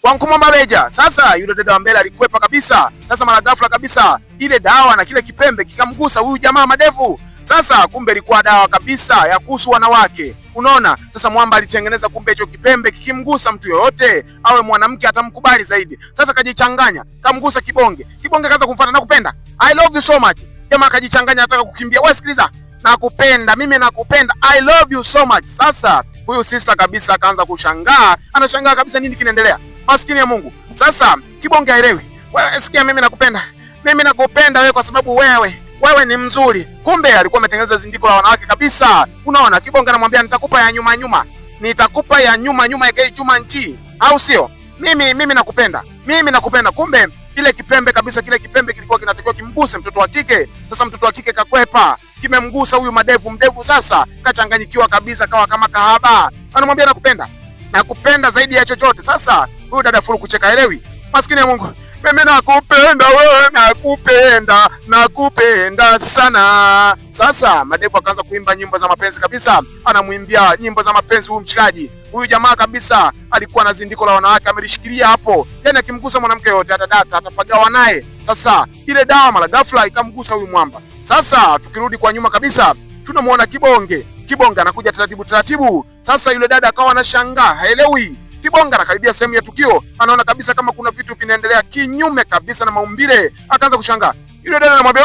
Wankumomba beja. Sasa yule dada wa mbele alikwepa kabisa. Sasa mara ghafla kabisa ile dawa na kile kipembe kikamgusa huyu jamaa madevu. Sasa kumbe ilikuwa dawa kabisa ya kuhusu wanawake. Unaona? Sasa mwamba alitengeneza kumbe hicho kipembe kikimgusa mtu yoyote awe mwanamke atamkubali zaidi. Sasa kajichanganya, kamgusa kibonge. Kibonge kaanza kumfuata, nakupenda. I love you so much. Jamaa kajichanganya anataka kukimbia. Wewe sikiliza. Nakupenda, mimi nakupenda. I love you so much. Sasa huyu sister kabisa akaanza kushangaa, anashangaa kabisa nini kinaendelea. Maskini ya Mungu. Sasa kibonge haelewi. Wewe sikia, mimi nakupenda. Mimi nakupenda wewe kwa sababu wewe ni mzuri. Kumbe alikuwa ametengeneza zindiko la wanawake kabisa. Unaona, kibonge anamwambia nitakupa ya nyuma nyuma. Nitakupa ya nyuma nyuma ya Juma nchi. Au sio? Mimi nakupenda. Mimi nakupenda. Kumbe kile kipembe kabisa, kile kipembe kilikuwa kinatakiwa kimguse mtoto wa kike. Sasa mtoto wa kike kakwepa. Kimemgusa huyu mdevu sasa kachanganyikiwa kabisa, kawa kama kahaba. Anamwambia nakupenda. Nakupenda zaidi ya chochote. Sasa huyu dada furu kucheka, elewi. Maskini ya Mungu. Mimi nakupenda wewe, nakupenda sana. Sasa madevu akaanza kuimba nyimbo za mapenzi kabisa. Anamwimbia nyimbo za mapenzi huyu mshikaji. Huyu jamaa kabisa alikuwa na zindiko la wanawake amelishikilia hapo. Yaani akimgusa mwanamke yote atadata, atapagawa naye. Sasa ile dawa mara ghafla ikamgusa huyu mwamba. Sasa tukirudi kwa nyuma kabisa tunamuona kibonge. Kibonge anakuja taratibu. Sasa yule dada akawa anashangaa, haelewi. Kibonge anakaribia sehemu ya tukio, anaona kabisa kama kuna vitu vinaendelea kinyume kabisa na maumbile. Akaanza kushangaa. Yule dada anamwambia,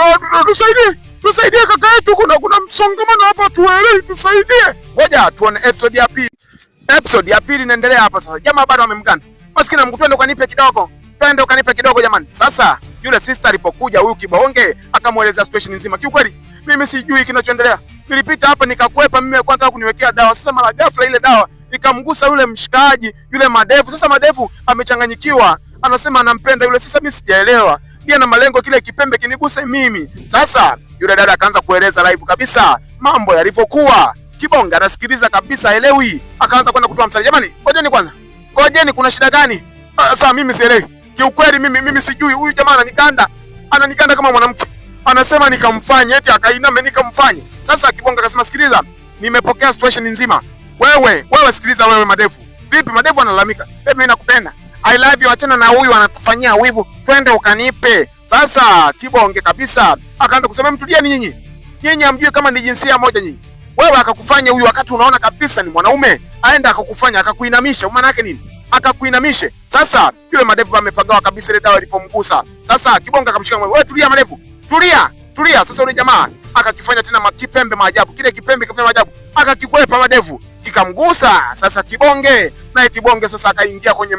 tusaidie kaka yetu, kuna msongamano hapa, tuelewi, tusaidie. Ngoja tuone episode ya pili. Episode ya pili inaendelea hapa sasa. Jamaa bado amemgana. Maskini Mungu, twende ukanipe kidogo jamani. Sasa yule sister alipokuja huyu kibonge akamueleza situation nzima. Kiukweli mimi sijui kinachoendelea. Nilipita hapa nikakwepa, mimi alikuwa anataka kuniwekea dawa. Sasa mara ghafla ile dawa ikamgusa yule mshikaji, yule madevu. Sasa madevu amechanganyikiwa, anasema anampenda yule. Sasa mimi sijaelewa. Pia na malengo kile kipembe kiniguse mimi. Sasa yule dada akaanza kueleza live kabisa mambo yalivyokuwa. Kibonge anasikiliza kabisa, elewi. Akaanza kwenda kutoa msali. Jamani, ngojeni kuna shida gani? Sasa mimi sielewi. Kiukweli mimi sijui. Huyu jamaa ananikanda kama mwanamke. Anasema nikamfanye, eti akainame nikamfanye. Sasa Kibonge akasema sikiliza, nimepokea situation nzima. Wewe sikiliza wewe madevu. Vipi madevu analalamika? Mimi nakupenda. I love you, achana na huyu anatufanyia wivu. Twende ukanipe. Sasa Kibonge kabisa akaanza kusema mtulieni nyinyi. Nyinyi hamjui kama ni jinsia moja nyinyi. Wewe akakufanya huyu wakati unaona kabisa ni mwanaume, aenda akakufanya akakuinamisha. Maana yake nini? Akakuinamishe. Sasa yule madevu amepagawa kabisa ile dawa ilipomgusa. Sasa Kibonge akamshika mwe. Wewe tulia madevu. Tulia. Sasa yule jamaa akakifanya tena kipembe maajabu. Kile kipembe kifanya maajabu. Akakikwepa madevu. Kikamgusa. Sasa Kibonge sasa akaingia kwenye